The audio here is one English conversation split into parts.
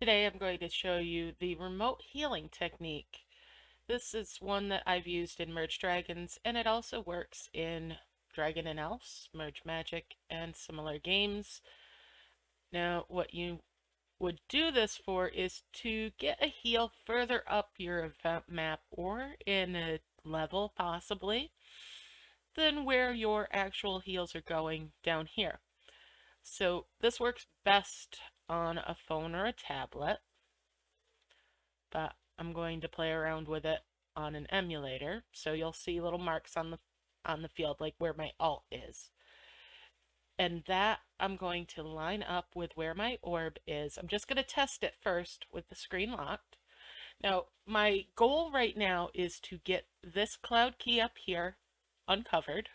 Today I'm going to show you the remote healing technique. This is one that I've used in Merge Dragons, and it also works in Dragon and Elves, Merge Magic, and similar games. Now, what you would do this for is to get a heal further up your event map or in a level, possibly, than where your actual heals are going down here. So this works best on a phone or a tablet, but I'm going to play around with it on an emulator, so you'll see little marks on the field like where my alt is. And that I'm going to line up with where my orb is. I'm just going to test it first with the screen locked. Now, my goal right now is to get this cloud key up here uncovered,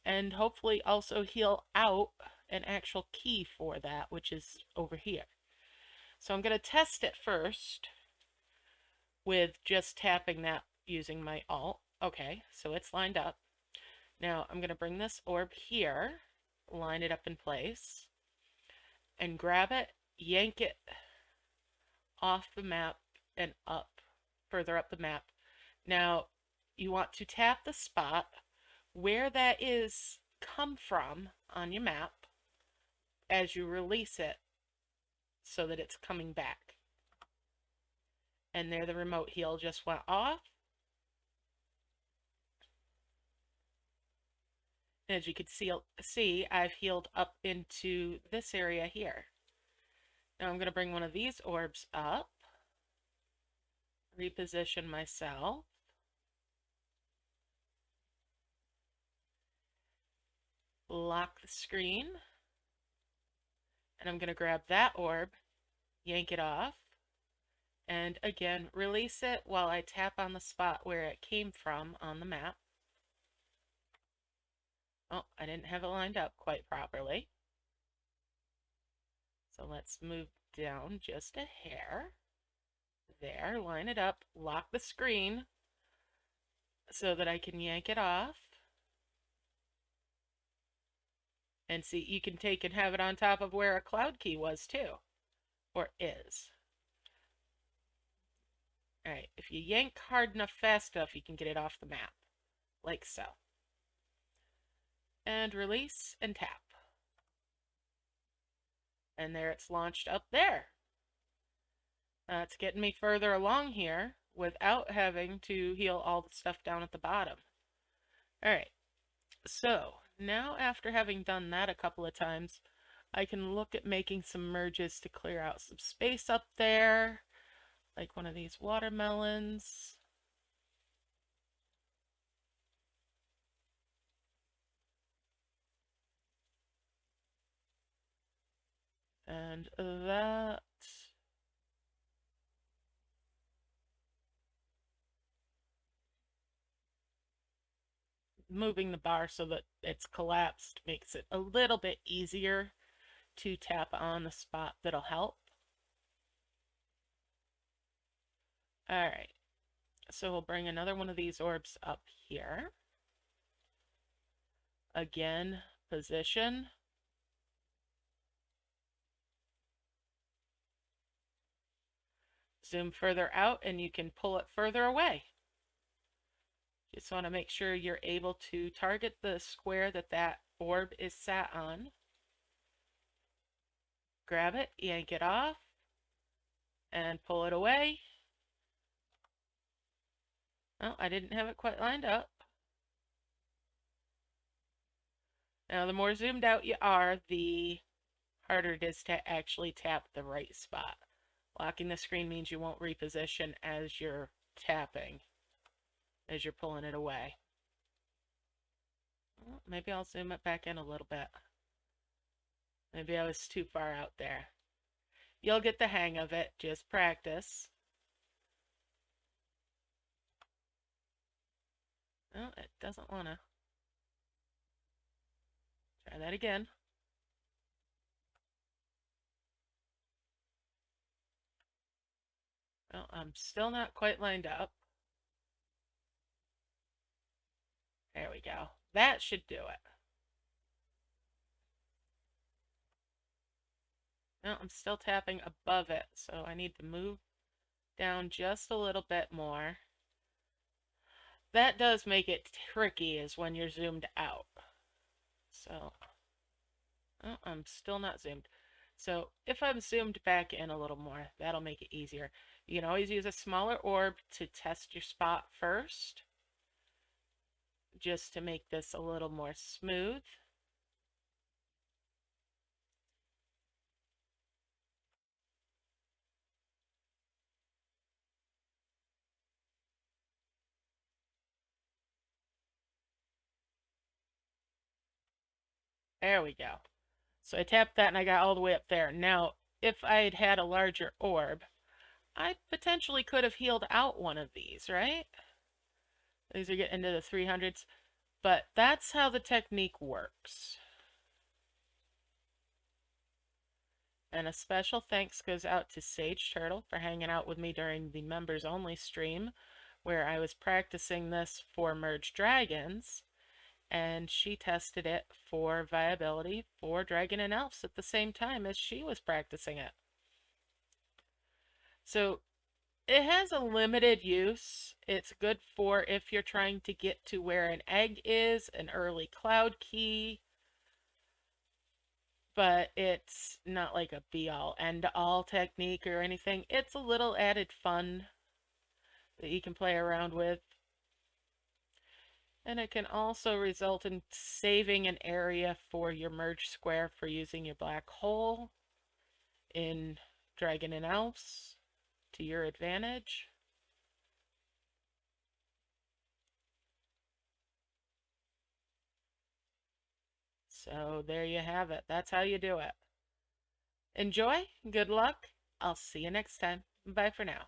and hopefully also heal out an actual key for that, which is over here. So I'm going to test it first with just tapping that using my alt. Okay, so it's lined up. Now I'm going to bring this orb here, line it up in place, and grab it, yank it off the map and up, further up the map. Now you want to tap the spot where that is come from on your map as you release it so that it's coming back. And there the remote heal just went off. As you can see, I've healed up into this area here. Now I'm going to bring one of these orbs up, reposition myself, lock the screen, and I'm going to grab that orb, yank it off, and again release it while I tap on the spot where it came from on the map. Oh, I didn't have it lined up quite properly. So let's move down just a hair. There, line it up, lock the screen so that I can yank it off. And see, you can take and have it on top of where a cloud key was too, or is. Alright, if you yank hard enough, fast enough, you can get it off the map, like so. And release and tap. And there it's launched up there. It's getting me further along here without having to heal all the stuff down at the bottom. Alright, so now after having done that a couple of times, I can look at making some merges to clear out some space up there, like one of these watermelons. And that. Moving the bar so that it's collapsed makes it a little bit easier to tap on the spot that'll help. Alright, so we'll bring another one of these orbs up here. Again, position. Zoom further out and you can pull it further away. Just want to make sure you're able to target the square that that orb is sat on. Grab it, yank it off, and pull it away. Oh, I didn't have it quite lined up. Now, the more zoomed out you are, the harder it is to actually tap the right spot. Locking the screen means you won't reposition as you're tapping, as you're pulling it away. Well, maybe I'll zoom it back in a little bit. Maybe I was too far out there. You'll get the hang of it. Just practice. Oh, it doesn't want to. Try that again. Well, I'm still not quite lined up. There we go. That should do it. No, I'm still tapping above it, so I need to move down just a little bit more. That does make it tricky is when you're zoomed out. So, oh, I'm still not zoomed. So if I'm zoomed back in a little more, that'll make it easier. You can always use a smaller orb to test your spot first, just to make this a little more smooth. There we go. So I tapped that and I got all the way up there. Now, if I'd had a larger orb, I potentially could have healed out one of these, right? These are getting into the 300s. But that's how the technique works. And a special thanks goes out to Sage Turtle for hanging out with me during the members only stream where I was practicing this for Merge Dragons, and she tested it for viability for Dragon and Elves at the same time as she was practicing it. So it has a limited use. It's good for if you're trying to get to where an egg is, an early cloud key, but it's not like a be-all, end-all technique or anything. It's a little added fun that you can play around with. And it can also result in saving an area for your merge square for using your black hole in Dragon and Elves to your advantage. So there you have it. That's how you do it. Enjoy. Good luck. I'll see you next time. Bye for now.